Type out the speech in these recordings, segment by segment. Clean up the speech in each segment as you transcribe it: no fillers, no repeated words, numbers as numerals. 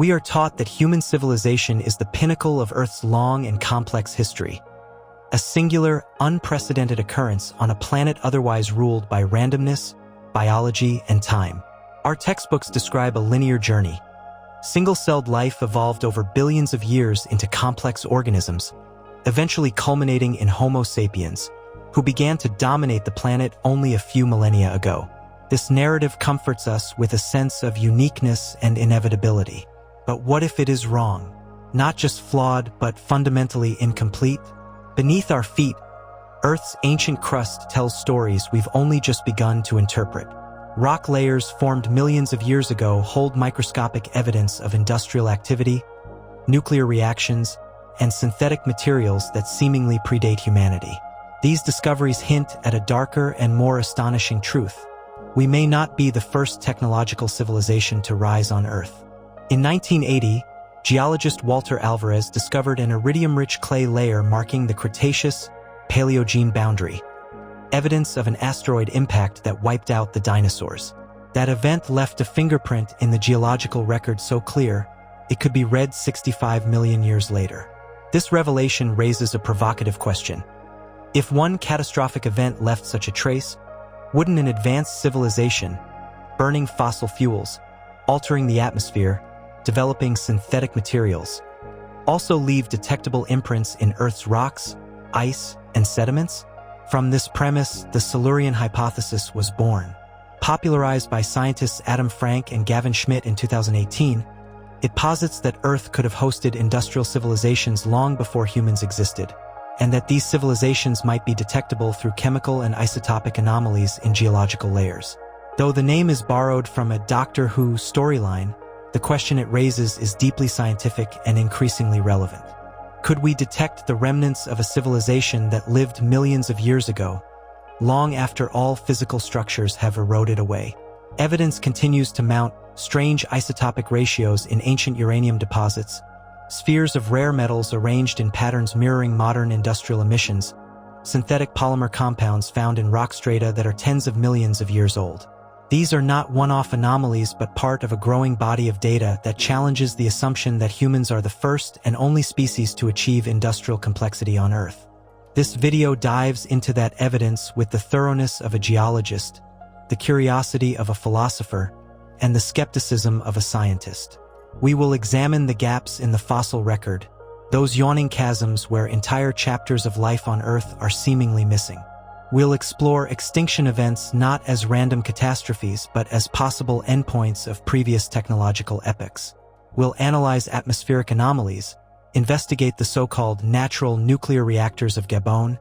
We are taught that human civilization is the pinnacle of Earth's long and complex history, a singular, unprecedented occurrence on a planet otherwise ruled by randomness, biology, and time. Our textbooks describe a linear journey. Single-celled life evolved over billions of years into complex organisms, eventually culminating in Homo sapiens, who began to dominate the planet only a few millennia ago. This narrative comforts us with a sense of uniqueness and inevitability. But what if it is wrong? Not just flawed, but fundamentally incomplete? Beneath our feet, Earth's ancient crust tells stories we've only just begun to interpret. Rock layers formed millions of years ago hold microscopic evidence of industrial activity, nuclear reactions, and synthetic materials that seemingly predate humanity. These discoveries hint at a darker and more astonishing truth. We may not be the first technological civilization to rise on Earth. In 1980, geologist Walter Alvarez discovered an iridium-rich clay layer marking the Cretaceous-Paleogene boundary, evidence of an asteroid impact that wiped out the dinosaurs. That event left a fingerprint in the geological record so clear, it could be read 65 million years later. This revelation raises a provocative question. If one catastrophic event left such a trace, wouldn't an advanced civilization, burning fossil fuels, altering the atmosphere, developing synthetic materials, also leave detectable imprints in Earth's rocks, ice, and sediments? From this premise, the Silurian Hypothesis was born. Popularized by scientists Adam Frank and Gavin Schmidt in 2018, it posits that Earth could have hosted industrial civilizations long before humans existed, and that these civilizations might be detectable through chemical and isotopic anomalies in geological layers. Though the name is borrowed from a Doctor Who storyline, the question it raises is deeply scientific and increasingly relevant. Could we detect the remnants of a civilization that lived millions of years ago, long after all physical structures have eroded away? Evidence continues to mount: strange isotopic ratios in ancient uranium deposits, spheres of rare metals arranged in patterns mirroring modern industrial emissions, synthetic polymer compounds found in rock strata that are tens of millions of years old. These are not one-off anomalies but part of a growing body of data that challenges the assumption that humans are the first and only species to achieve industrial complexity on Earth. This video dives into that evidence with the thoroughness of a geologist, the curiosity of a philosopher, and the skepticism of a scientist. We will examine the gaps in the fossil record, those yawning chasms where entire chapters of life on Earth are seemingly missing. We'll explore extinction events not as random catastrophes but as possible endpoints of previous technological epochs. We'll analyze atmospheric anomalies, investigate the so-called natural nuclear reactors of Gabon,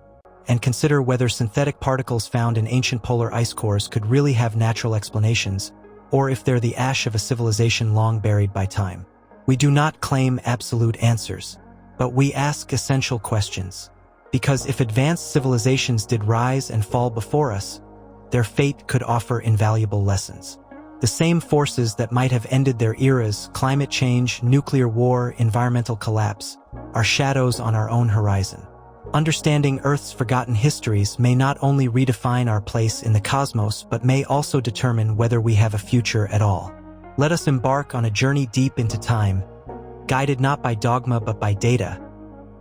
and consider whether synthetic particles found in ancient polar ice cores could really have natural explanations, or if they're the ash of a civilization long buried by time. We do not claim absolute answers, but we ask essential questions. Because if advanced civilizations did rise and fall before us, their fate could offer invaluable lessons. The same forces that might have ended their eras, climate change, nuclear war, environmental collapse, are shadows on our own horizon. Understanding Earth's forgotten histories may not only redefine our place in the cosmos but may also determine whether we have a future at all. Let us embark on a journey deep into time, guided not by dogma but by data,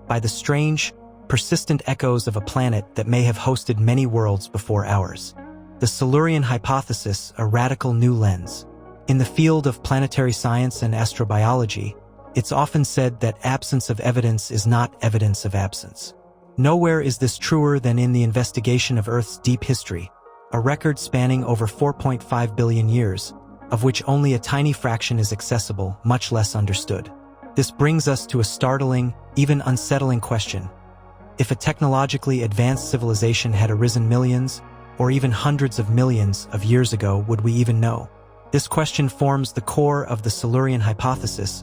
by the strange, persistent echoes of a planet that may have hosted many worlds before ours. The Silurian Hypothesis, a radical new lens. In the field of planetary science and astrobiology, it's often said that absence of evidence is not evidence of absence. Nowhere is this truer than in the investigation of Earth's deep history, a record spanning over 4.5 billion years, of which only a tiny fraction is accessible, much less understood. This brings us to a startling, even unsettling question. If a technologically advanced civilization had arisen millions, or even hundreds of millions of years ago, would we even know? This question forms the core of the Silurian Hypothesis,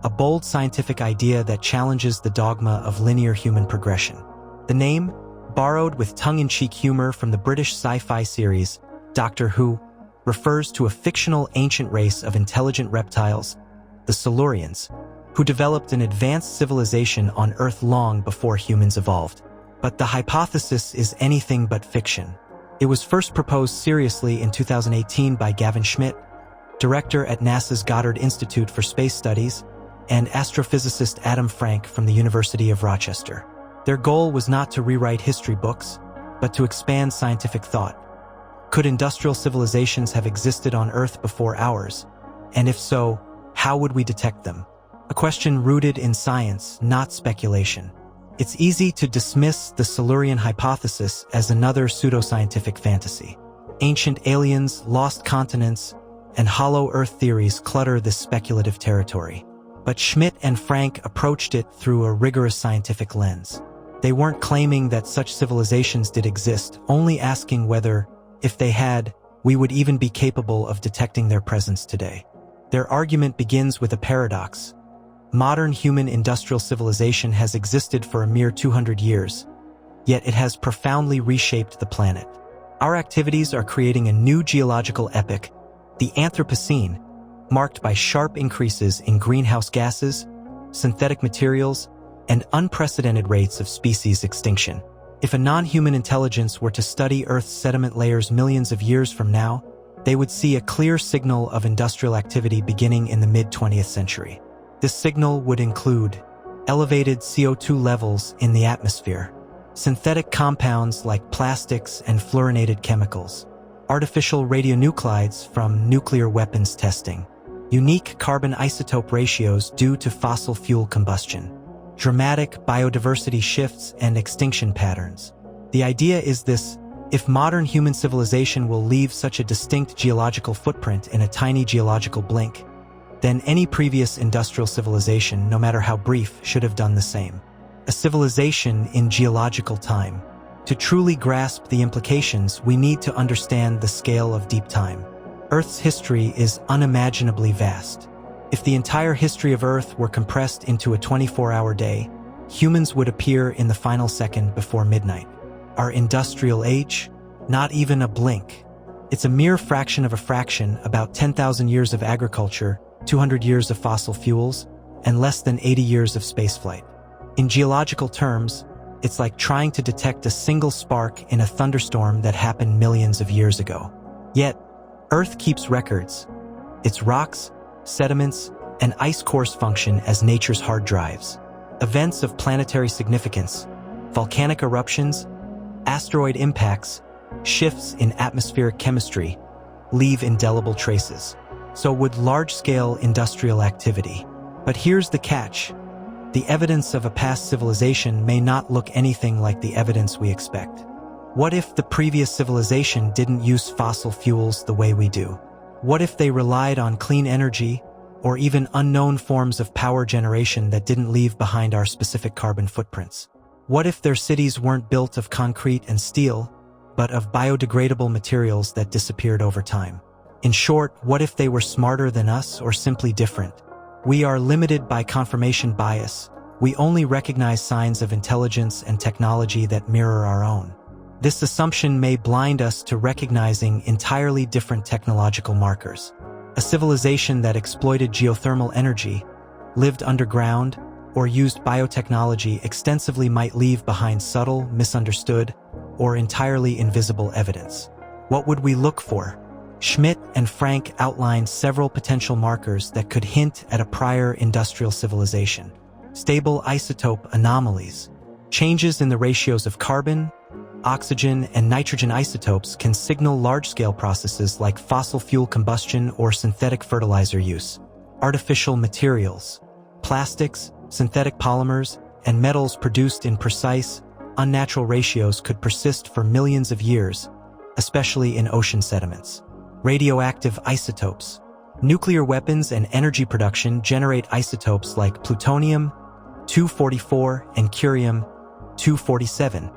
a bold scientific idea that challenges the dogma of linear human progression. The name, borrowed with tongue-in-cheek humor from the British sci-fi series Doctor Who, refers to a fictional ancient race of intelligent reptiles, the Silurians, who developed an advanced civilization on Earth long before humans evolved. But the hypothesis is anything but fiction. It was first proposed seriously in 2018 by Gavin Schmidt, director at NASA's Goddard Institute for Space Studies, and astrophysicist Adam Frank from the University of Rochester. Their goal was not to rewrite history books, but to expand scientific thought. Could industrial civilizations have existed on Earth before ours? And if so, how would we detect them? A question rooted in science, not speculation. It's easy to dismiss the Silurian Hypothesis as another pseudoscientific fantasy. Ancient aliens, lost continents, and hollow Earth theories clutter this speculative territory. But Schmidt and Frank approached it through a rigorous scientific lens. They weren't claiming that such civilizations did exist, only asking whether, if they had, we would even be capable of detecting their presence today. Their argument begins with a paradox. Modern human industrial civilization has existed for a mere 200 years, yet it has profoundly reshaped the planet. Our activities are creating a new geological epoch, the Anthropocene, marked by sharp increases in greenhouse gases, synthetic materials, and unprecedented rates of species extinction. If a non-human intelligence were to study Earth's sediment layers millions of years from now, they would see a clear signal of industrial activity beginning in the mid-20th century. This signal would include elevated CO2 levels in the atmosphere, synthetic compounds like plastics and fluorinated chemicals, artificial radionuclides from nuclear weapons testing, unique carbon isotope ratios due to fossil fuel combustion, dramatic biodiversity shifts and extinction patterns. The idea is this: if modern human civilization will leave such a distinct geological footprint in a tiny geological blink, then any previous industrial civilization, no matter how brief, should have done the same. A civilization in geological time. To truly grasp the implications, we need to understand the scale of deep time. Earth's history is unimaginably vast. If the entire history of Earth were compressed into a 24-hour day, humans would appear in the final second before midnight. Our industrial age? Not even a blink. It's a mere fraction of a fraction, about 10,000 years of agriculture, 200 years of fossil fuels, and less than 80 years of spaceflight. In geological terms, it's like trying to detect a single spark in a thunderstorm that happened millions of years ago. Yet, Earth keeps records. Its rocks, sediments, and ice cores function as nature's hard drives. Events of planetary significance, volcanic eruptions, asteroid impacts, shifts in atmospheric chemistry, leave indelible traces. So would large-scale industrial activity. But here's the catch. The evidence of a past civilization may not look anything like the evidence we expect. What if the previous civilization didn't use fossil fuels the way we do? What if they relied on clean energy, or even unknown forms of power generation that didn't leave behind our specific carbon footprints? What if their cities weren't built of concrete and steel, but of biodegradable materials that disappeared over time? In short, what if they were smarter than us or simply different? We are limited by confirmation bias. We only recognize signs of intelligence and technology that mirror our own. This assumption may blind us to recognizing entirely different technological markers. A civilization that exploited geothermal energy, lived underground, or used biotechnology extensively might leave behind subtle, misunderstood, or entirely invisible evidence. What would we look for? Schmidt and Frank outlined several potential markers that could hint at a prior industrial civilization. Stable isotope anomalies. Changes in the ratios of carbon, oxygen, and nitrogen isotopes can signal large-scale processes like fossil fuel combustion or synthetic fertilizer use. Artificial materials. Plastics, synthetic polymers, and metals produced in precise, unnatural ratios could persist for millions of years, especially in ocean sediments. Radioactive isotopes. Nuclear weapons and energy production generate isotopes like plutonium-244 and curium-247,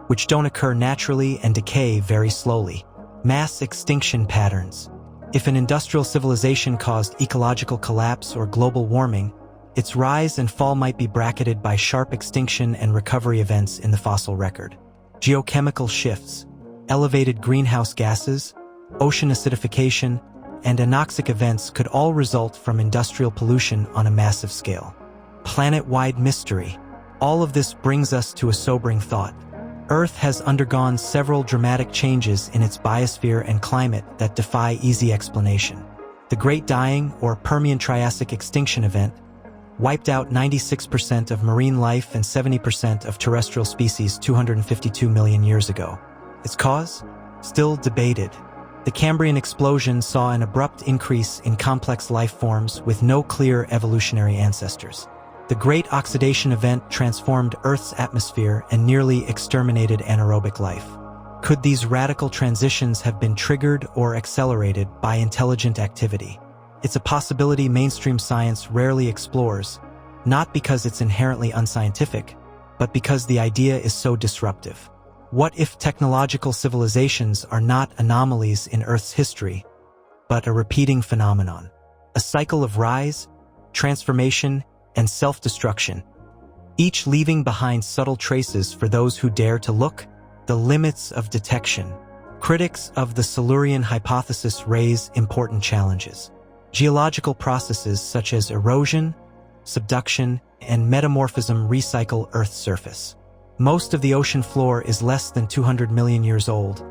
which don't occur naturally and decay very slowly. Mass extinction patterns. If an industrial civilization caused ecological collapse or global warming, its rise and fall might be bracketed by sharp extinction and recovery events in the fossil record. Geochemical shifts. Elevated greenhouse gases, ocean acidification, and anoxic events could all result from industrial pollution on a massive scale. Planet-wide mystery. All of this brings us to a sobering thought. Earth has undergone several dramatic changes in its biosphere and climate that defy easy explanation. The Great Dying, or Permian-Triassic extinction event, wiped out 96% of marine life and 70% of terrestrial species 252 million years ago. Its cause? Still debated. The Cambrian explosion saw an abrupt increase in complex life forms with no clear evolutionary ancestors. The Great Oxidation event transformed Earth's atmosphere and nearly exterminated anaerobic life. Could these radical transitions have been triggered or accelerated by intelligent activity? It's a possibility mainstream science rarely explores, not because it's inherently unscientific, but because the idea is so disruptive. What if technological civilizations are not anomalies in Earth's history, but a repeating phenomenon? A cycle of rise, transformation, and self-destruction, each leaving behind subtle traces for those who dare to look. The limits of detection. Critics of the Silurian Hypothesis raise important challenges. Geological processes such as erosion, subduction, and metamorphism recycle Earth's surface. Most of the ocean floor is less than 200 million years old,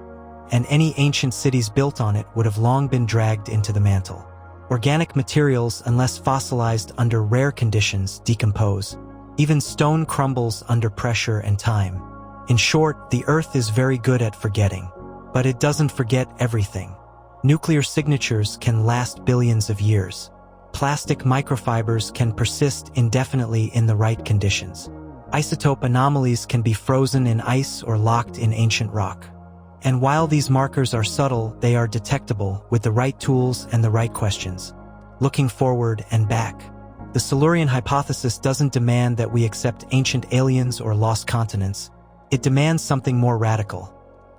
and any ancient cities built on it would have long been dragged into the mantle. Organic materials, unless fossilized under rare conditions, decompose. Even stone crumbles under pressure and time. In short, the Earth is very good at forgetting, but it doesn't forget everything. Nuclear signatures can last billions of years. Plastic microfibers can persist indefinitely in the right conditions. Isotope anomalies can be frozen in ice or locked in ancient rock. And while these markers are subtle, they are detectable with the right tools and the right questions. Looking forward and back. The Silurian Hypothesis doesn't demand that we accept ancient aliens or lost continents. It demands something more radical,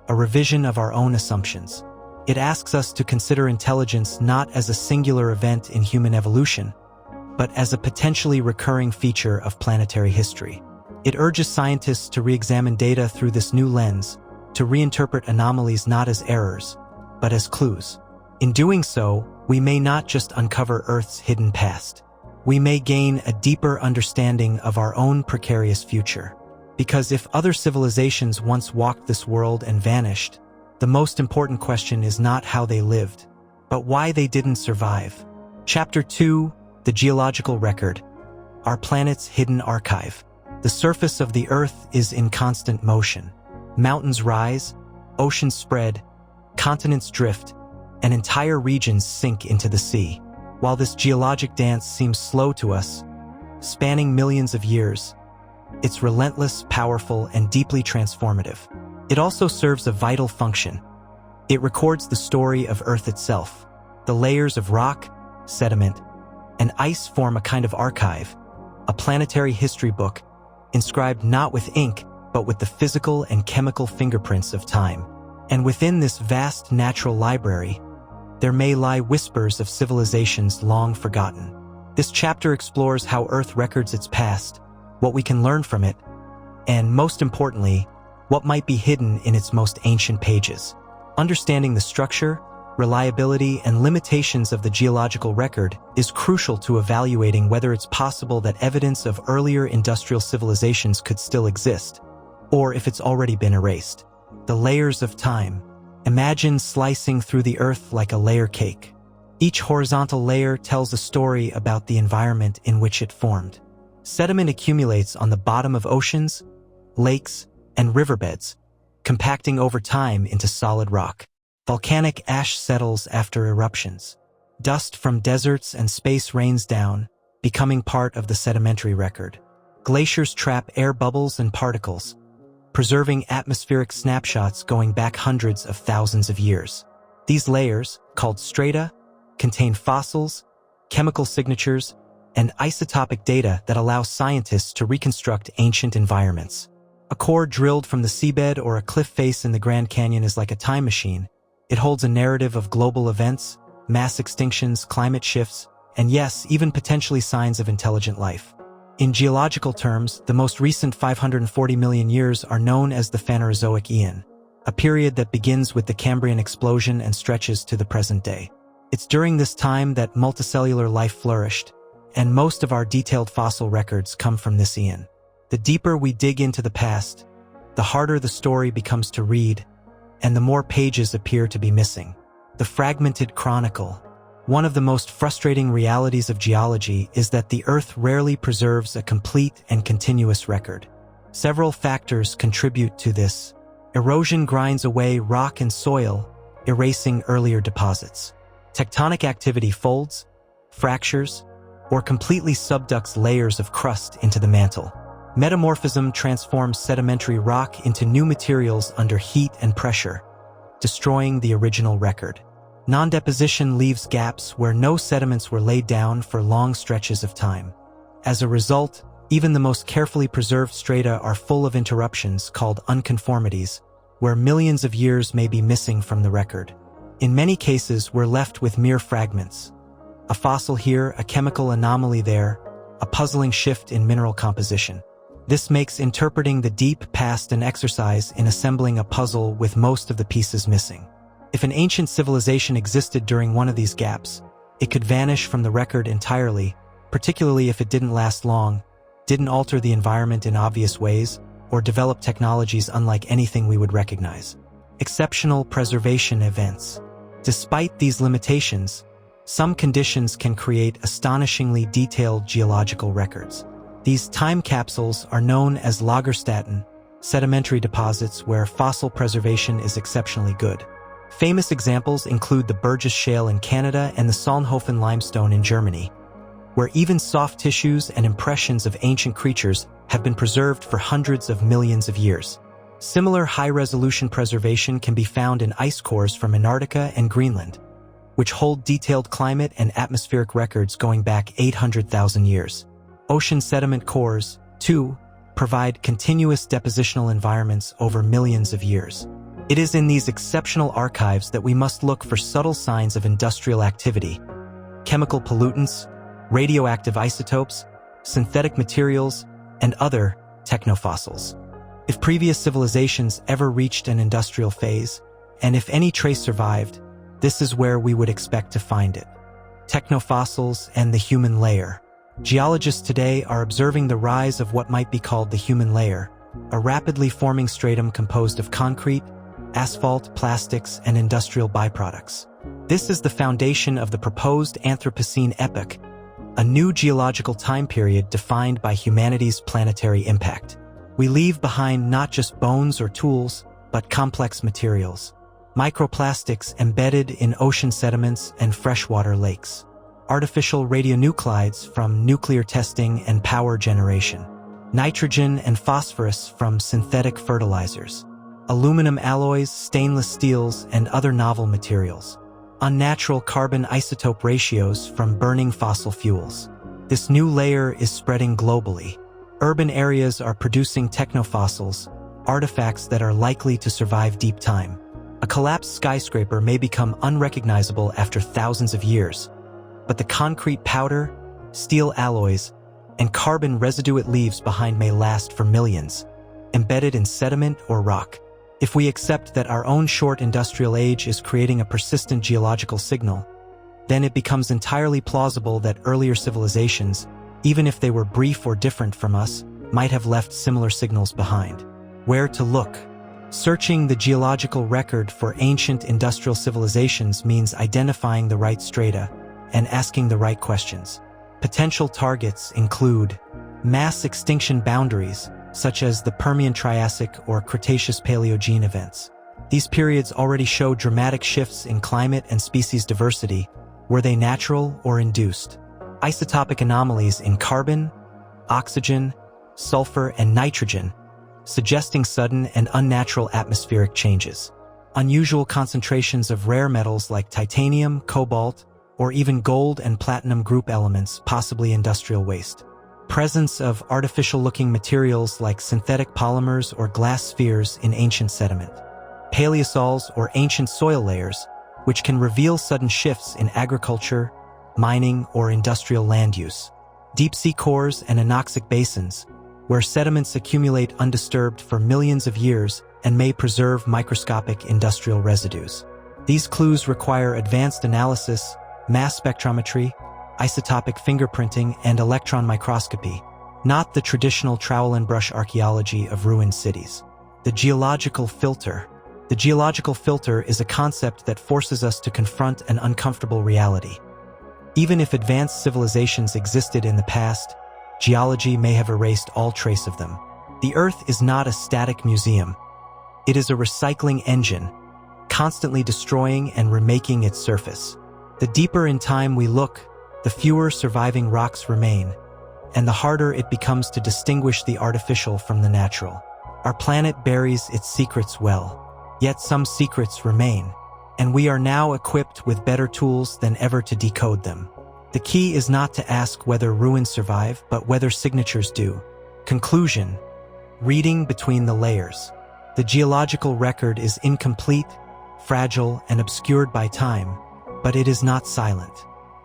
a revision of our own assumptions. It asks us to consider intelligence not as a singular event in human evolution, but as a potentially recurring feature of planetary history. It urges scientists to re-examine data through this new lens, to reinterpret anomalies not as errors, but as clues. In doing so, we may not just uncover Earth's hidden past. We may gain a deeper understanding of our own precarious future. Because if other civilizations once walked this world and vanished, the most important question is not how they lived, but why they didn't survive. Chapter 2, The Geological Record, Our Planet's Hidden Archive. The surface of the Earth is in constant motion. Mountains rise, oceans spread, continents drift, and entire regions sink into the sea. While this geologic dance seems slow to us, spanning millions of years, it's relentless, powerful, and deeply transformative. It also serves a vital function. It records the story of Earth itself. The layers of rock, sediment, and ice form a kind of archive, a planetary history book, inscribed not with ink, but with the physical and chemical fingerprints of time. And within this vast natural library, there may lie whispers of civilizations long forgotten. This chapter explores how Earth records its past, what we can learn from it, and most importantly, what might be hidden in its most ancient pages. Understanding the structure, reliability, and limitations of the geological record is crucial to evaluating whether it's possible that evidence of earlier industrial civilizations could still exist, or if it's already been erased. The layers of time. Imagine slicing through the Earth like a layer cake. Each horizontal layer tells a story about the environment in which it formed. Sediment accumulates on the bottom of oceans, lakes, and riverbeds, compacting over time into solid rock. Volcanic ash settles after eruptions. Dust from deserts and space rains down, becoming part of the sedimentary record. Glaciers trap air bubbles and particles, preserving atmospheric snapshots going back hundreds of thousands of years. These layers, called strata, contain fossils, chemical signatures, and isotopic data that allow scientists to reconstruct ancient environments. A core drilled from the seabed or a cliff face in the Grand Canyon is like a time machine. It holds a narrative of global events, mass extinctions, climate shifts, and yes, even potentially signs of intelligent life. In geological terms, the most recent 540 million years are known as the Phanerozoic Eon, a period that begins with the Cambrian explosion and stretches to the present day. It's during this time that multicellular life flourished, and most of our detailed fossil records come from this eon. The deeper we dig into the past, the harder the story becomes to read, and the more pages appear to be missing. The fragmented chronicle. One of the most frustrating realities of geology is that the Earth rarely preserves a complete and continuous record. Several factors contribute to this. Erosion grinds away rock and soil, erasing earlier deposits. Tectonic activity folds, fractures, or completely subducts layers of crust into the mantle. Metamorphism transforms sedimentary rock into new materials under heat and pressure, destroying the original record. Non-deposition leaves gaps where no sediments were laid down for long stretches of time. As a result, even the most carefully preserved strata are full of interruptions called unconformities, where millions of years may be missing from the record. In many cases, we're left with mere fragments. A fossil here, a chemical anomaly there, a puzzling shift in mineral composition. This makes interpreting the deep past an exercise in assembling a puzzle with most of the pieces missing. If an ancient civilization existed during one of these gaps, it could vanish from the record entirely, particularly if it didn't last long, didn't alter the environment in obvious ways, or develop technologies unlike anything we would recognize. Exceptional preservation events. Despite these limitations, some conditions can create astonishingly detailed geological records. These time capsules are known as Lagerstätten, sedimentary deposits where fossil preservation is exceptionally good. Famous examples include the Burgess Shale in Canada and the Solnhofen limestone in Germany, where even soft tissues and impressions of ancient creatures have been preserved for hundreds of millions of years. Similar high-resolution preservation can be found in ice cores from Antarctica and Greenland, which hold detailed climate and atmospheric records going back 800,000 years. Ocean sediment cores, too, provide continuous depositional environments over millions of years. It is in these exceptional archives that we must look for subtle signs of industrial activity, chemical pollutants, radioactive isotopes, synthetic materials, and other technofossils. If previous civilizations ever reached an industrial phase, and if any trace survived, this is where we would expect to find it. Technofossils and the human layer. Geologists today are observing the rise of what might be called the human layer, a rapidly forming stratum composed of concrete, asphalt, plastics, and industrial byproducts. This is the foundation of the proposed Anthropocene epoch, a new geological time period defined by humanity's planetary impact. We leave behind not just bones or tools, but complex materials. Microplastics embedded in ocean sediments and freshwater lakes. Artificial radionuclides from nuclear testing and power generation. Nitrogen and phosphorus from synthetic fertilizers. Aluminum alloys, stainless steels, and other novel materials. Unnatural carbon isotope ratios from burning fossil fuels. This new layer is spreading globally. Urban areas are producing technofossils, artifacts that are likely to survive deep time. A collapsed skyscraper may become unrecognizable after thousands of years, but the concrete powder, steel alloys, and carbon residue it leaves behind may last for millions, embedded in sediment or rock. If we accept that our own short industrial age is creating a persistent geological signal, then it becomes entirely plausible that earlier civilizations, even if they were brief or different from us, might have left similar signals behind. Where to look? Searching the geological record for ancient industrial civilizations means identifying the right strata and asking the right questions. Potential targets include mass extinction boundaries, such as the Permian-Triassic or Cretaceous-Paleogene events. These periods already show dramatic shifts in climate and species diversity. Were they natural or induced? Isotopic anomalies in carbon, oxygen, sulfur, and nitrogen, suggesting sudden and unnatural atmospheric changes. Unusual concentrations of rare metals like titanium, cobalt, or even gold and platinum group elements, possibly industrial waste. Presence of artificial-looking materials like synthetic polymers or glass spheres in ancient sediment. Paleosols or ancient soil layers, which can reveal sudden shifts in agriculture, mining, or industrial land use. Deep-sea cores and anoxic basins, where sediments accumulate undisturbed for millions of years and may preserve microscopic industrial residues. These clues require advanced analysis, mass spectrometry, isotopic fingerprinting, and electron microscopy, not the traditional trowel and brush archaeology of ruined cities. The geological filter. The geological filter is a concept that forces us to confront an uncomfortable reality. Even if advanced civilizations existed in the past, geology may have erased all trace of them. The Earth is not a static museum. It is a recycling engine, constantly destroying and remaking its surface. The deeper in time we look, the fewer surviving rocks remain, and the harder it becomes to distinguish the artificial from the natural. Our planet buries its secrets well, yet some secrets remain, and we are now equipped with better tools than ever to decode them. The key is not to ask whether ruins survive, but whether signatures do. Conclusion: reading between the layers. The geological record is incomplete, fragile, and obscured by time, but it is not silent.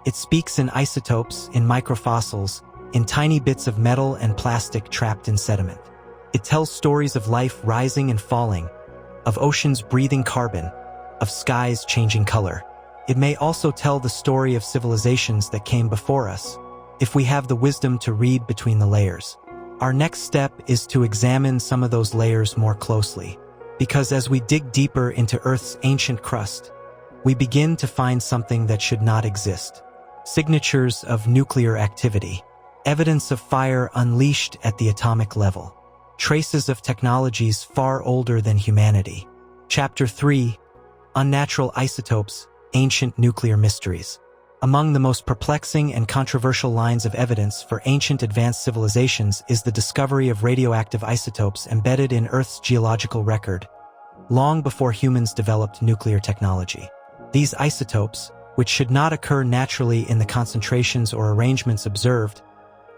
It speaks in isotopes, in microfossils, in tiny bits of metal and plastic trapped in sediment. It tells stories of life rising and falling, of oceans breathing carbon, of skies changing color. It may also tell the story of civilizations that came before us, if we have the wisdom to read between the layers. Our next step is to examine some of those layers more closely, because as we dig deeper into Earth's ancient crust, we begin to find something that should not exist. Signatures of nuclear activity, evidence of fire unleashed at the atomic level, traces of technologies far older than humanity. Chapter 3: Unnatural Isotopes, Ancient Nuclear Mysteries. Among the most perplexing and controversial lines of evidence for ancient advanced civilizations is the discovery of radioactive isotopes embedded in Earth's geological record, long before humans developed nuclear technology. These isotopes, which should not occur naturally in the concentrations or arrangements observed,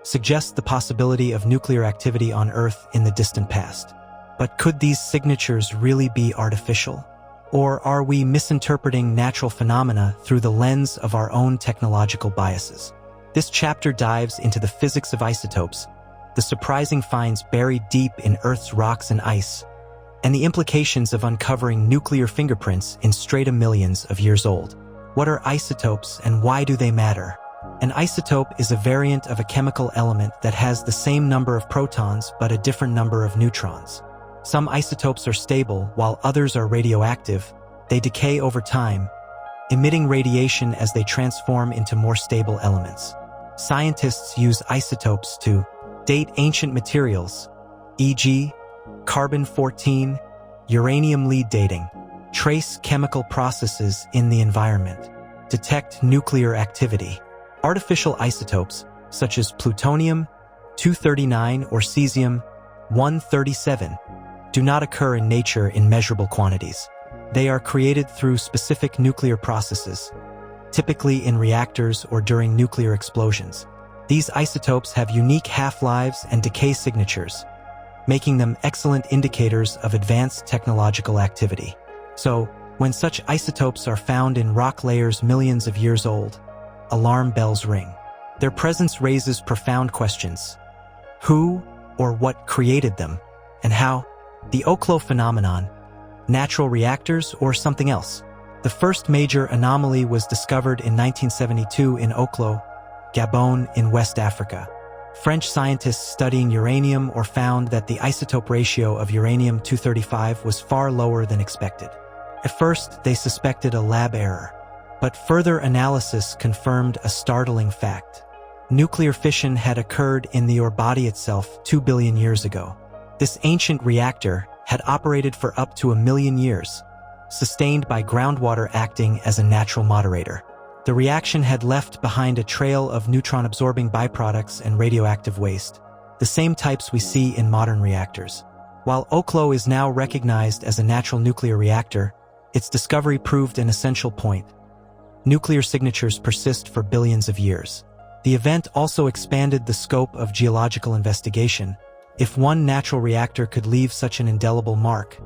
suggest the possibility of nuclear activity on Earth in the distant past. But could these signatures really be artificial? Or are we misinterpreting natural phenomena through the lens of our own technological biases? This chapter dives into the physics of isotopes, the surprising finds buried deep in Earth's rocks and ice, and the implications of uncovering nuclear fingerprints in strata millions of years old. What are isotopes and why do they matter? An isotope is a variant of a chemical element that has the same number of protons but a different number of neutrons. Some isotopes are stable, while others are radioactive. They decay over time, emitting radiation as they transform into more stable elements. Scientists use isotopes to date ancient materials, e.g., carbon-14, uranium lead dating, trace chemical processes in the environment, detect nuclear activity. Artificial isotopes, such as plutonium-239 or cesium-137, do not occur in nature in measurable quantities. They are created through specific nuclear processes, typically in reactors or during nuclear explosions. These isotopes have unique half-lives and decay signatures, making them excellent indicators of advanced technological activity. So, when such isotopes are found in rock layers millions of years old, alarm bells ring. Their presence raises profound questions. Who or what created them, and how? The Oklo phenomenon, natural reactors or something else? The first major anomaly was discovered in 1972 in Oklo, Gabon in West Africa. French scientists studying uranium found that the isotope ratio of uranium-235 was far lower than expected. At first, they suspected a lab error, but further analysis confirmed a startling fact. Nuclear fission had occurred in the ore body itself 2 billion years ago. This ancient reactor had operated for up to 1 million years, sustained by groundwater acting as a natural moderator. The reaction had left behind a trail of neutron-absorbing byproducts and radioactive waste, the same types we see in modern reactors. While Oklo is now recognized as a natural nuclear reactor, its discovery proved an essential point. Nuclear signatures persist for billions of years. The event also expanded the scope of geological investigation. If one natural reactor could leave such an indelible mark,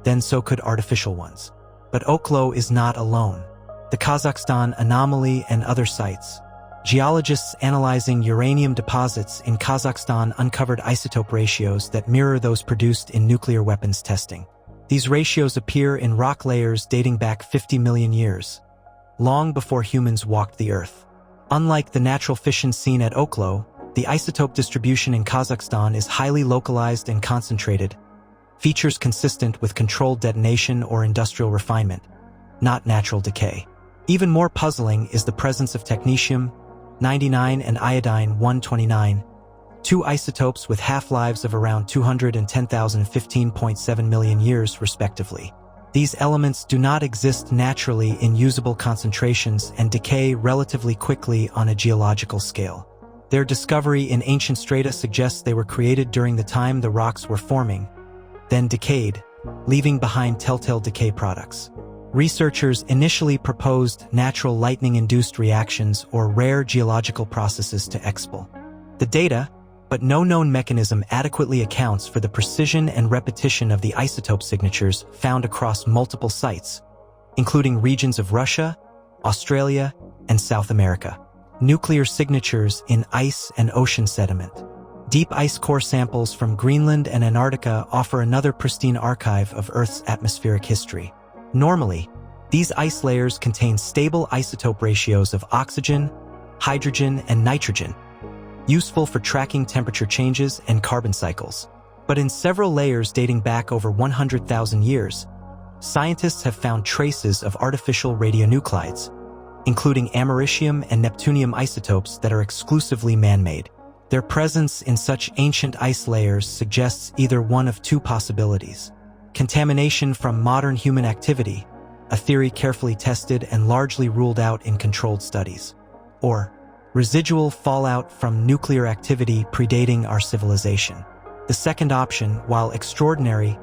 then so could artificial ones. But Oklo is not alone. The Kazakhstan anomaly and other sites. Geologists analyzing uranium deposits in Kazakhstan uncovered isotope ratios that mirror those produced in nuclear weapons testing. These ratios appear in rock layers dating back 50 million years, long before humans walked the Earth. Unlike the natural fission seen at Oklo, the isotope distribution in Kazakhstan is highly localized and concentrated, features consistent with controlled detonation or industrial refinement, not natural decay. Even more puzzling is the presence of technetium-99 and iodine-129, two isotopes with half-lives of around 210,000 and 15.7 million years, respectively. These elements do not exist naturally in usable concentrations and decay relatively quickly on a geological scale. Their discovery in ancient strata suggests they were created during the time the rocks were forming, then decayed, leaving behind telltale decay products. Researchers initially proposed natural lightning-induced reactions or rare geological processes to expel the data, but no known mechanism adequately accounts for the precision and repetition of the isotope signatures found across multiple sites, including regions of Russia, Australia, and South America. Nuclear signatures in ice and ocean sediment. Deep ice core samples from Greenland and Antarctica offer another pristine archive of Earth's atmospheric history. Normally, these ice layers contain stable isotope ratios of oxygen, hydrogen, and nitrogen, useful for tracking temperature changes and carbon cycles. But in several layers dating back over 100,000 years, scientists have found traces of artificial radionuclides, including americium and neptunium isotopes that are exclusively man-made. Their presence in such ancient ice layers suggests either one of two possibilities: contamination from modern human activity, a theory carefully tested and largely ruled out in controlled studies, or residual fallout from nuclear activity predating our civilization. The second option, while extraordinary,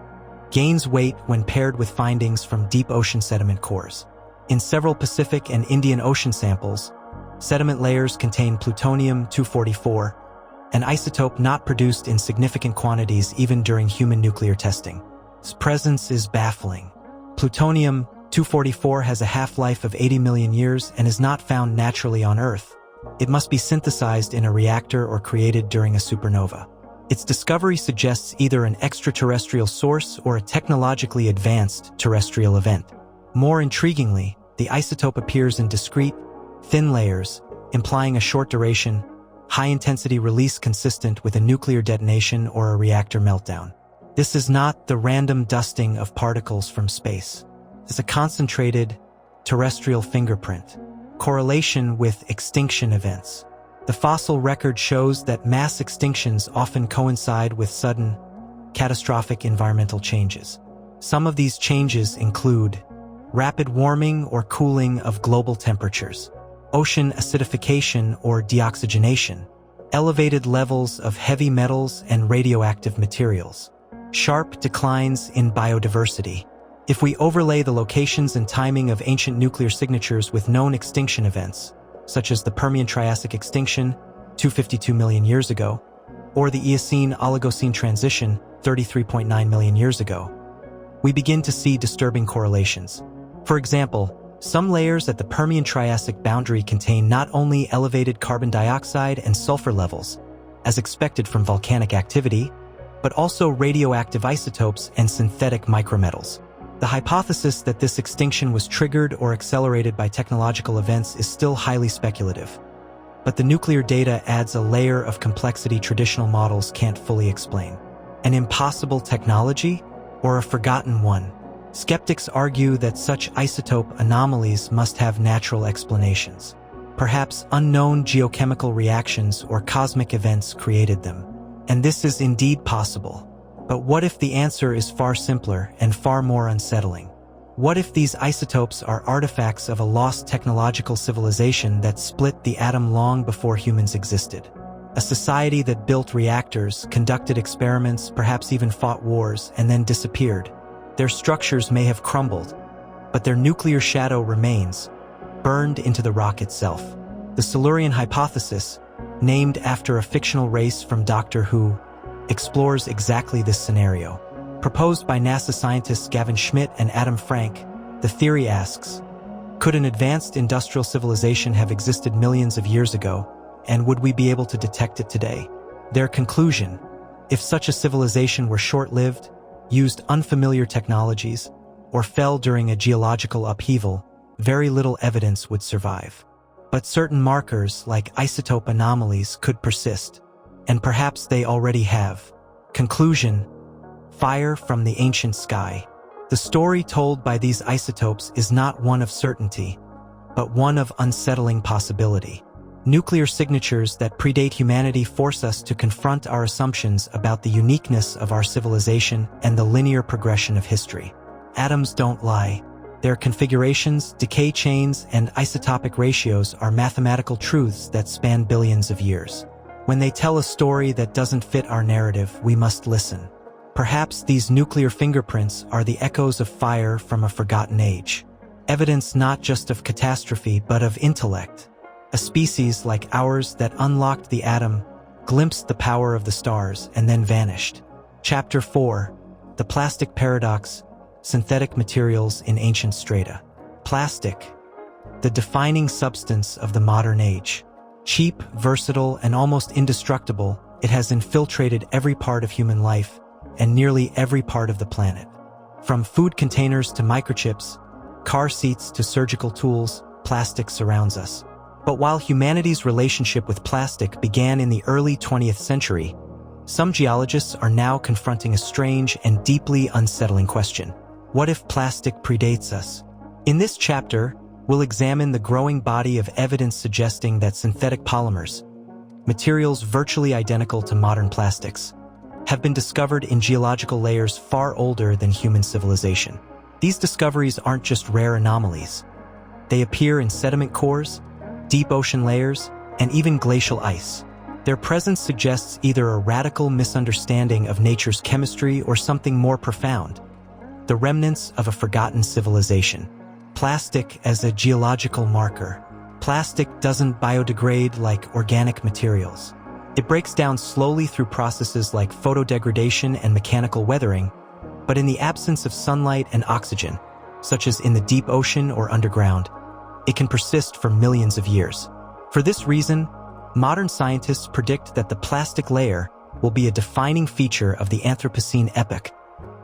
gains weight when paired with findings from deep ocean sediment cores. In several Pacific and Indian Ocean samples, sediment layers contain plutonium-244, an isotope not produced in significant quantities even during human nuclear testing. Its presence is baffling. Plutonium-244 has a half-life of 80 million years and is not found naturally on Earth. It must be synthesized in a reactor or created during a supernova. Its discovery suggests either an extraterrestrial source or a technologically advanced terrestrial event. More intriguingly, the isotope appears in discrete, thin layers, implying a short duration, high-intensity release consistent with a nuclear detonation or a reactor meltdown. This is not the random dusting of particles from space. It's a concentrated, terrestrial fingerprint. Correlation with extinction events. The fossil record shows that mass extinctions often coincide with sudden, catastrophic environmental changes. Some of these changes include rapid warming or cooling of global temperatures, ocean acidification or deoxygenation, elevated levels of heavy metals and radioactive materials, sharp declines in biodiversity. If we overlay the locations and timing of ancient nuclear signatures with known extinction events, such as the Permian-Triassic extinction, 252 million years ago, or the Eocene-Oligocene transition, 33.9 million years ago, we begin to see disturbing correlations. For example, some layers at the Permian-Triassic boundary contain not only elevated carbon dioxide and sulfur levels, as expected from volcanic activity, but also radioactive isotopes and synthetic micrometals. The hypothesis that this extinction was triggered or accelerated by technological events is still highly speculative. But the nuclear data adds a layer of complexity traditional models can't fully explain. An impossible technology or a forgotten one? Skeptics argue that such isotope anomalies must have natural explanations. Perhaps unknown geochemical reactions or cosmic events created them. And this is indeed possible. But what if the answer is far simpler and far more unsettling? What if these isotopes are artifacts of a lost technological civilization that split the atom long before humans existed? A society that built reactors, conducted experiments, perhaps even fought wars, and then disappeared. Their structures may have crumbled, but their nuclear shadow remains, burned into the rock itself. The Silurian Hypothesis, named after a fictional race from Doctor Who, explores exactly this scenario. Proposed by NASA scientists Gavin Schmidt and Adam Frank, the theory asks, could an advanced industrial civilization have existed millions of years ago, and would we be able to detect it today? Their conclusion, if such a civilization were short-lived, used unfamiliar technologies, or fell during a geological upheaval, very little evidence would survive. But certain markers, like isotope anomalies, could persist, and perhaps they already have. Conclusion: fire from the ancient sky. The story told by these isotopes is not one of certainty, but one of unsettling possibility. Nuclear signatures that predate humanity force us to confront our assumptions about the uniqueness of our civilization and the linear progression of history. Atoms don't lie. Their configurations, decay chains, and isotopic ratios are mathematical truths that span billions of years. When they tell a story that doesn't fit our narrative, we must listen. Perhaps these nuclear fingerprints are the echoes of fire from a forgotten age. Evidence not just of catastrophe, but of intellect. A species like ours that unlocked the atom, glimpsed the power of the stars, and then vanished. Chapter 4. The Plastic Paradox. Synthetic Materials in Ancient Strata. Plastic, the defining substance of the modern age. Cheap, versatile, and almost indestructible, it has infiltrated every part of human life and nearly every part of the planet. From food containers to microchips, car seats to surgical tools, plastic surrounds us. But while humanity's relationship with plastic began in the early 20th century, some geologists are now confronting a strange and deeply unsettling question. What if plastic predates us? In this chapter, we'll examine the growing body of evidence suggesting that synthetic polymers, materials virtually identical to modern plastics, have been discovered in geological layers far older than human civilization. These discoveries aren't just rare anomalies. They appear in sediment cores, deep ocean layers, and even glacial ice. Their presence suggests either a radical misunderstanding of nature's chemistry or something more profound: the remnants of a forgotten civilization. Plastic as a geological marker. Plastic doesn't biodegrade like organic materials. It breaks down slowly through processes like photodegradation and mechanical weathering, but in the absence of sunlight and oxygen, such as in the deep ocean or underground, it can persist for millions of years. For this reason, modern scientists predict that the plastic layer will be a defining feature of the Anthropocene epoch,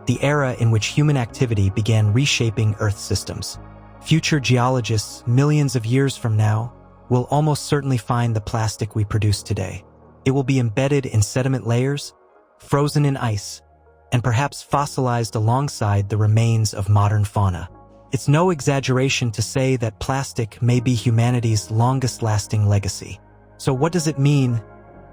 the era in which human activity began reshaping Earth systems. Future geologists, millions of years from now, will almost certainly find the plastic we produce today. It will be embedded in sediment layers, frozen in ice, and perhaps fossilized alongside the remains of modern fauna. It's no exaggeration to say that plastic may be humanity's longest-lasting legacy. So what does it mean,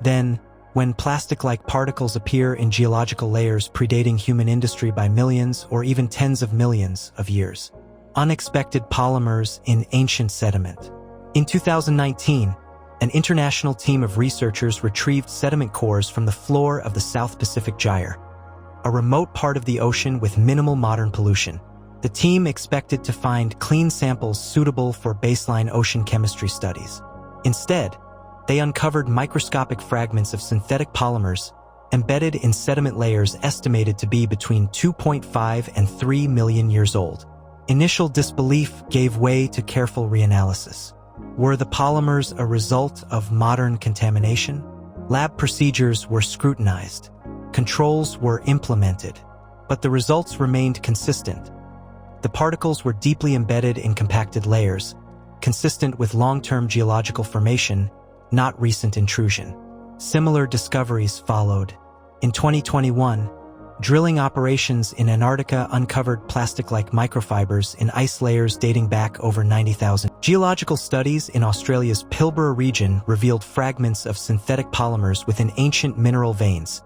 then, when plastic-like particles appear in geological layers predating human industry by millions or even tens of millions of years? Unexpected polymers in ancient sediment. In 2019, an international team of researchers retrieved sediment cores from the floor of the South Pacific Gyre, a remote part of the ocean with minimal modern pollution. The team expected to find clean samples suitable for baseline ocean chemistry studies. Instead, they uncovered microscopic fragments of synthetic polymers embedded in sediment layers estimated to be between 2.5 and 3 million years old. Initial disbelief gave way to careful reanalysis. Were the polymers a result of modern contamination? Lab procedures were scrutinized. Controls were implemented. But the results remained consistent. The particles were deeply embedded in compacted layers, consistent with long-term geological formation, not recent intrusion. Similar discoveries followed. In 2021, drilling operations in Antarctica uncovered plastic-like microfibers in ice layers dating back over 90,000. Geological studies in Australia's Pilbara region revealed fragments of synthetic polymers within ancient mineral veins,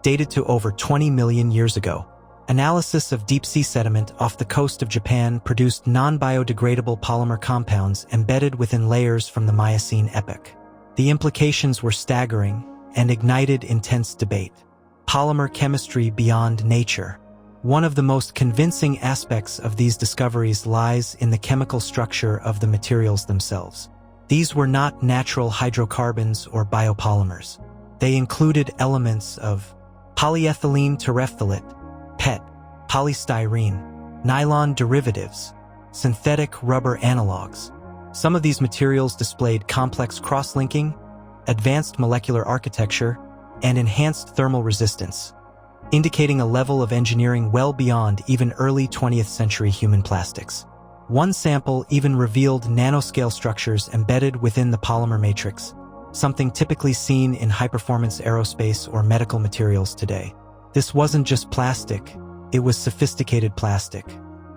dated to over 20 million years ago. Analysis of deep-sea sediment off the coast of Japan produced non-biodegradable polymer compounds embedded within layers from the Miocene epoch. The implications were staggering and ignited intense debate. Polymer chemistry beyond nature. One of the most convincing aspects of these discoveries lies in the chemical structure of the materials themselves. These were not natural hydrocarbons or biopolymers. They included elements of polyethylene terephthalate, PET, polystyrene, nylon derivatives, synthetic rubber analogs. Some of these materials displayed complex cross-linking, advanced molecular architecture, and enhanced thermal resistance, indicating a level of engineering well beyond even early 20th century human plastics. One sample even revealed nanoscale structures embedded within the polymer matrix, something typically seen in high-performance aerospace or medical materials today. This wasn't just plastic, it was sophisticated plastic,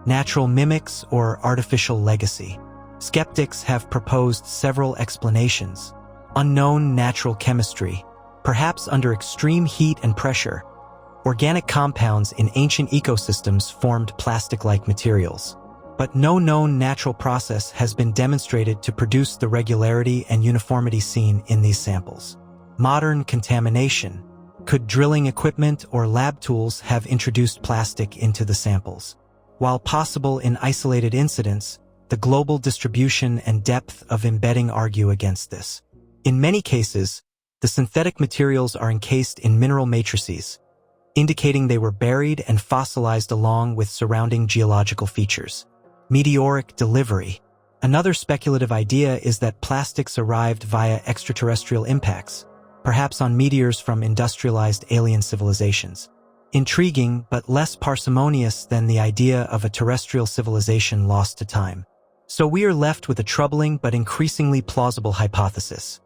natural mimics or artificial legacy. Skeptics have proposed several explanations. Unknown natural chemistry, perhaps under extreme heat and pressure. Organic compounds in ancient ecosystems formed plastic-like materials. But no known natural process has been demonstrated to produce the regularity and uniformity seen in these samples. Modern contamination. Could drilling equipment or lab tools have introduced plastic into the samples? While possible in isolated incidents, the global distribution and depth of embedding argue against this. In many cases, the synthetic materials are encased in mineral matrices, indicating they were buried and fossilized along with surrounding geological features. Meteoric delivery. Another speculative idea is that plastics arrived via extraterrestrial impacts, perhaps on meteors from industrialized alien civilizations. Intriguing, but less parsimonious than the idea of a terrestrial civilization lost to time. So we are left with a troubling but increasingly plausible hypothesis.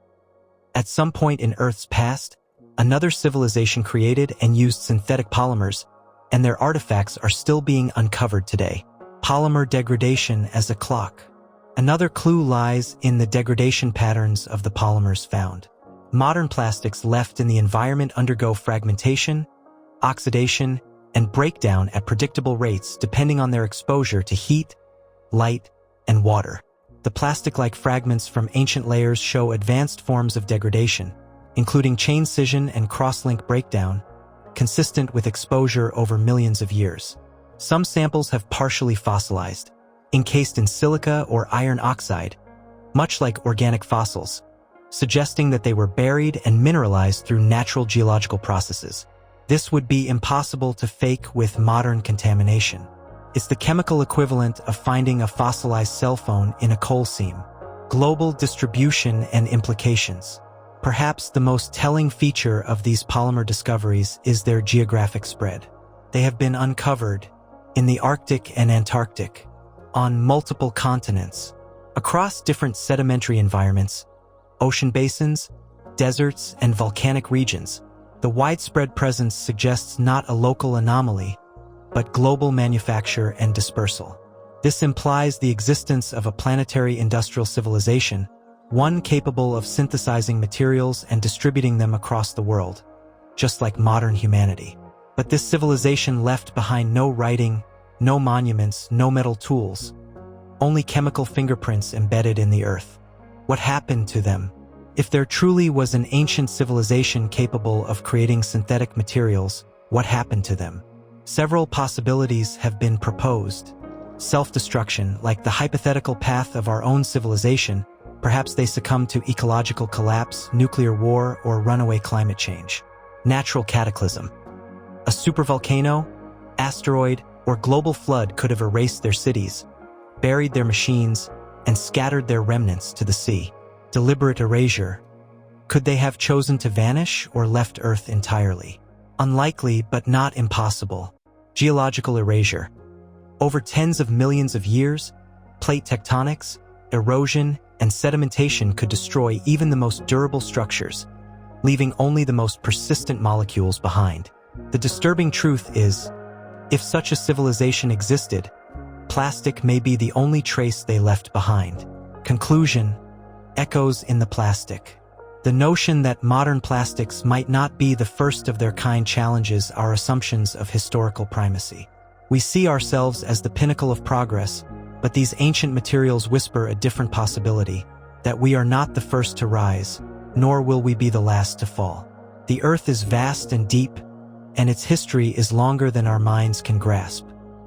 At some point in Earth's past, another civilization created and used synthetic polymers, and their artifacts are still being uncovered today. Polymer degradation as a clock. Another clue lies in the degradation patterns of the polymers found. Modern plastics left in the environment undergo fragmentation, oxidation, and breakdown at predictable rates depending on their exposure to heat, light, and water. The plastic-like fragments from ancient layers show advanced forms of degradation, including chain scission and cross-link breakdown, consistent with exposure over millions of years. Some samples have partially fossilized, encased in silica or iron oxide, much like organic fossils, suggesting that they were buried and mineralized through natural geological processes. This would be impossible to fake with modern contamination. It's the chemical equivalent of finding a fossilized cell phone in a coal seam. Global distribution and implications. Perhaps the most telling feature of these polymer discoveries is their geographic spread. They have been uncovered in the Arctic and Antarctic, on multiple continents, across different sedimentary environments, ocean basins, deserts, and volcanic regions. The widespread presence suggests not a local anomaly, but global manufacture and dispersal. This implies the existence of a planetary industrial civilization, one capable of synthesizing materials and distributing them across the world, just like modern humanity. But this civilization left behind no writing, no monuments, no metal tools, only chemical fingerprints embedded in the earth. What happened to them? If there truly was an ancient civilization capable of creating synthetic materials, what happened to them? Several possibilities have been proposed. Self-destruction, like the hypothetical path of our own civilization. Perhaps they succumbed to ecological collapse, nuclear war, or runaway climate change. Natural cataclysm. A supervolcano, asteroid, or global flood could have erased their cities, buried their machines, and scattered their remnants to the sea. Deliberate erasure. Could they have chosen to vanish or left Earth entirely? Unlikely, but not impossible. Geological erasure. Over tens of millions of years, plate tectonics, erosion, and sedimentation could destroy even the most durable structures, leaving only the most persistent molecules behind. The disturbing truth is, if such a civilization existed, plastic may be the only trace they left behind. Conclusion: echoes in the plastic. The notion that modern plastics might not be the first of their kind challenges our assumptions of historical primacy. We see ourselves as the pinnacle of progress, but these ancient materials whisper a different possibility, that we are not the first to rise, nor will we be the last to fall. The Earth is vast and deep, and its history is longer than our minds can grasp.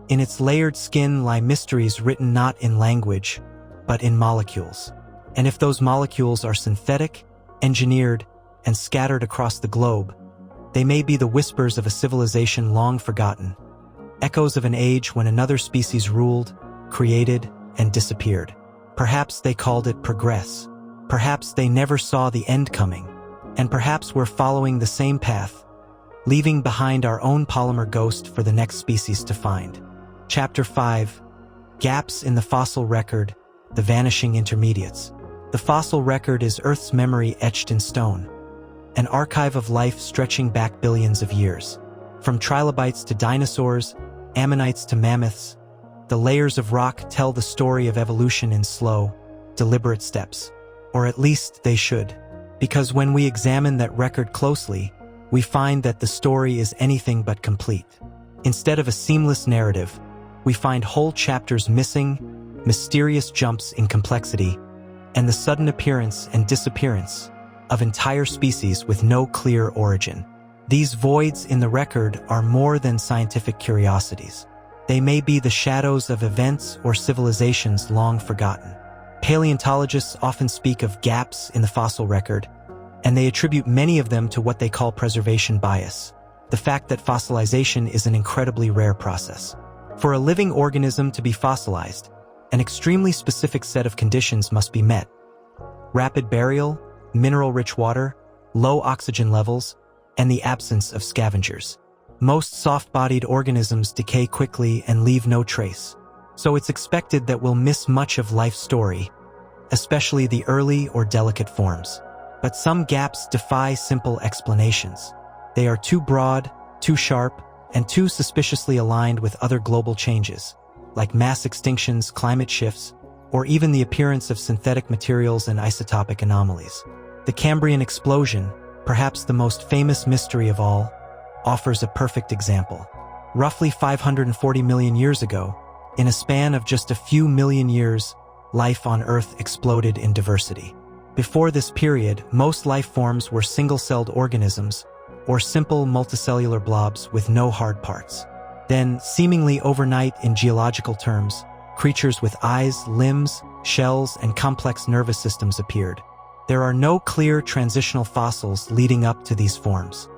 In its layered skin lie mysteries written not in language, but in molecules. And if those molecules are synthetic, engineered, and scattered across the globe, they may be the whispers of a civilization long forgotten, echoes of an age when another species ruled, created, and disappeared. Perhaps they called it progress. Perhaps they never saw the end coming. And perhaps we're following the same path, leaving behind our own polymer ghost for the next species to find. Chapter 5. Gaps in the Fossil Record, the Vanishing Intermediates. The fossil record is Earth's memory etched in stone, an archive of life stretching back billions of years. From trilobites to dinosaurs, ammonites to mammoths, The layers of rock tell the story of evolution in slow, deliberate steps. Or at least they should. Because when we examine that record closely, we find that the story is anything but complete. Instead of a seamless narrative, we find whole chapters missing, mysterious jumps in complexity, and the sudden appearance and disappearance of entire species with no clear origin. These voids in the record are more than scientific curiosities. They may be the shadows of events or civilizations long forgotten. Paleontologists often speak of gaps in the fossil record, and they attribute many of them to what they call preservation bias, the fact that fossilization is an incredibly rare process. For a living organism to be fossilized, an extremely specific set of conditions must be met. Rapid burial, mineral-rich water, low oxygen levels, and the absence of scavengers. Most soft-bodied organisms decay quickly and leave no trace, so it's expected that we'll miss much of life's story, especially the early or delicate forms. But some gaps defy simple explanations. They are too broad, too sharp, and too suspiciously aligned with other global changes, like mass extinctions, climate shifts, or even the appearance of synthetic materials and isotopic anomalies. The Cambrian explosion, perhaps the most famous mystery of all, offers a perfect example. Roughly 540 million years ago, in a span of just a few million years, life on Earth exploded in diversity. Before this period, most life forms were single-celled organisms, or simple multicellular blobs with no hard parts. Then, seemingly overnight in geological terms, creatures with eyes, limbs, shells, and complex nervous systems appeared. There are no clear transitional fossils leading up to these forms.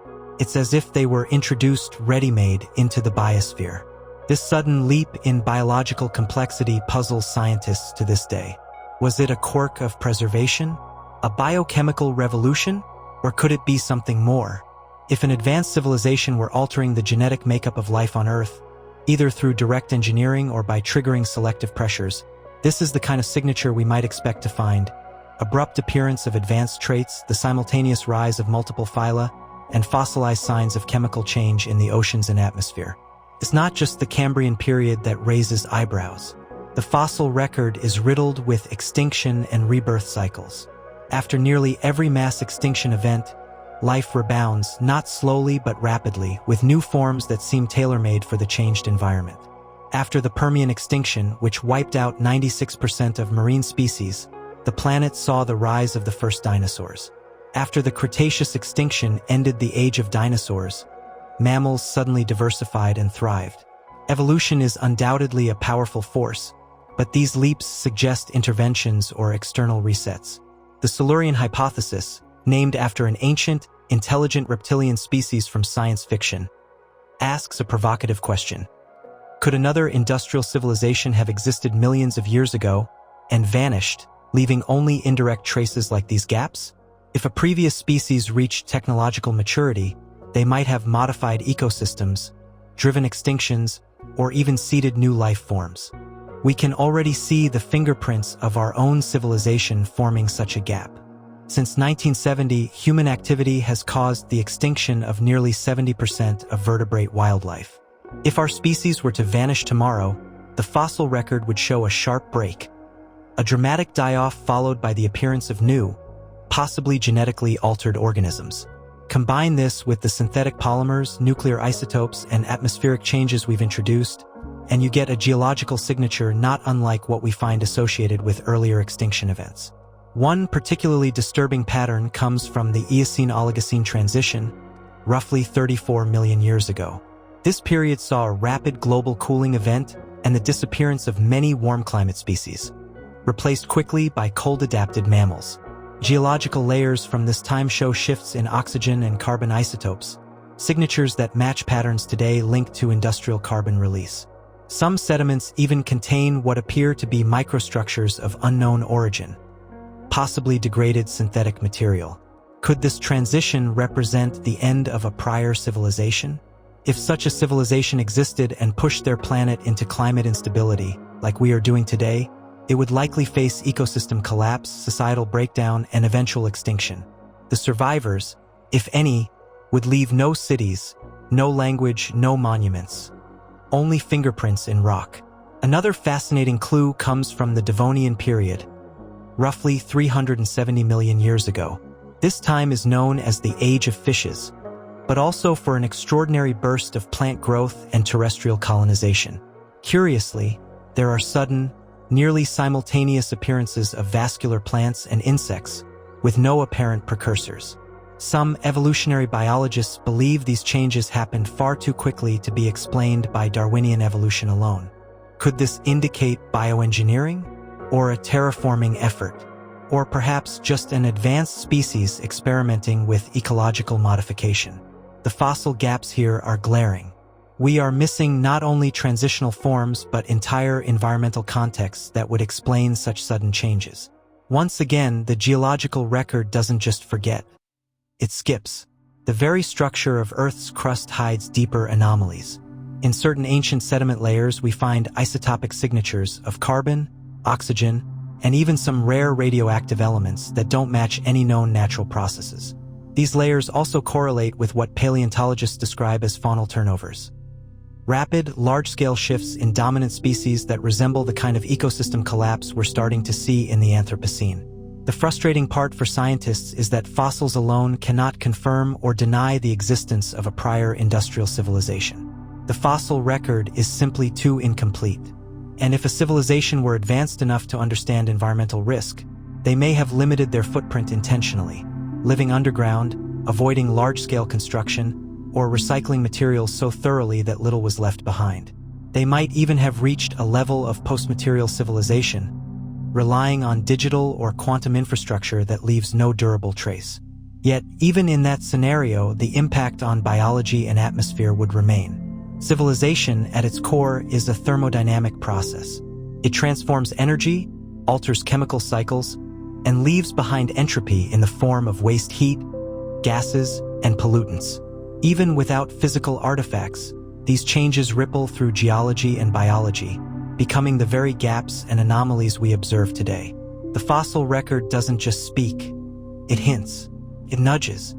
It's as if they were introduced ready-made into the biosphere. This sudden leap in biological complexity puzzles scientists to this day. Was it a quirk of preservation? A biochemical revolution? Or could it be something more? If an advanced civilization were altering the genetic makeup of life on Earth, either through direct engineering or by triggering selective pressures, this is the kind of signature we might expect to find. Abrupt appearance of advanced traits, the simultaneous rise of multiple phyla, and fossilized signs of chemical change in the oceans and atmosphere. It's not just the Cambrian period that raises eyebrows. The fossil record is riddled with extinction and rebirth cycles. After nearly every mass extinction event, life rebounds, not slowly but rapidly, with new forms that seem tailor-made for the changed environment. After the Permian extinction, which wiped out 96% of marine species, the planet saw the rise of the first dinosaurs. After the Cretaceous extinction ended the age of dinosaurs, mammals suddenly diversified and thrived. Evolution is undoubtedly a powerful force, but these leaps suggest interventions or external resets. The Silurian Hypothesis, named after an ancient, intelligent reptilian species from science fiction, asks a provocative question. Could another industrial civilization have existed millions of years ago and vanished, leaving only indirect traces like these gaps? If a previous species reached technological maturity, they might have modified ecosystems, driven extinctions, or even seeded new life forms. We can already see the fingerprints of our own civilization forming such a gap. Since 1970, human activity has caused the extinction of nearly 70% of vertebrate wildlife. If our species were to vanish tomorrow, the fossil record would show a sharp break, a dramatic die-off followed by the appearance of new, possibly genetically altered organisms. Combine this with the synthetic polymers, nuclear isotopes, and atmospheric changes we've introduced, and you get a geological signature not unlike what we find associated with earlier extinction events. One particularly disturbing pattern comes from the Eocene-Oligocene transition, roughly 34 million years ago. This period saw a rapid global cooling event and the disappearance of many warm climate species, replaced quickly by cold-adapted mammals. Geological layers from this time show shifts in oxygen and carbon isotopes, signatures that match patterns today linked to industrial carbon release. Some sediments even contain what appear to be microstructures of unknown origin, possibly degraded synthetic material. Could this transition represent the end of a prior civilization? If such a civilization existed and pushed their planet into climate instability, like we are doing today, it would likely face ecosystem collapse, societal breakdown, and eventual extinction. The survivors, if any, would leave no cities, no language, no monuments, only fingerprints in rock. Another fascinating clue comes from the Devonian period, roughly 370 million years ago. This time is known as the Age of Fishes, but also for an extraordinary burst of plant growth and terrestrial colonization. Curiously, there are sudden, nearly simultaneous appearances of vascular plants and insects, with no apparent precursors. Some evolutionary biologists believe these changes happened far too quickly to be explained by Darwinian evolution alone. Could this indicate bioengineering, or a terraforming effort, or perhaps just an advanced species experimenting with ecological modification? The fossil gaps here are glaring. We are missing not only transitional forms but entire environmental contexts that would explain such sudden changes. Once again, the geological record doesn't just forget. It skips. The very structure of Earth's crust hides deeper anomalies. In certain ancient sediment layers, we find isotopic signatures of carbon, oxygen, and even some rare radioactive elements that don't match any known natural processes. These layers also correlate with what paleontologists describe as faunal turnovers. Rapid, large-scale shifts in dominant species that resemble the kind of ecosystem collapse we're starting to see in the Anthropocene. The frustrating part for scientists is that fossils alone cannot confirm or deny the existence of a prior industrial civilization. The fossil record is simply too incomplete. And if a civilization were advanced enough to understand environmental risk, they may have limited their footprint intentionally, living underground, avoiding large-scale construction, or recycling materials so thoroughly that little was left behind. They might even have reached a level of post-material civilization, relying on digital or quantum infrastructure that leaves no durable trace. Yet, even in that scenario, the impact on biology and atmosphere would remain. Civilization, at its core, is a thermodynamic process. It transforms energy, alters chemical cycles, and leaves behind entropy in the form of waste heat, gases, and pollutants. Even without physical artifacts, these changes ripple through geology and biology, becoming the very gaps and anomalies we observe today. The fossil record doesn't just speak, it hints, it nudges,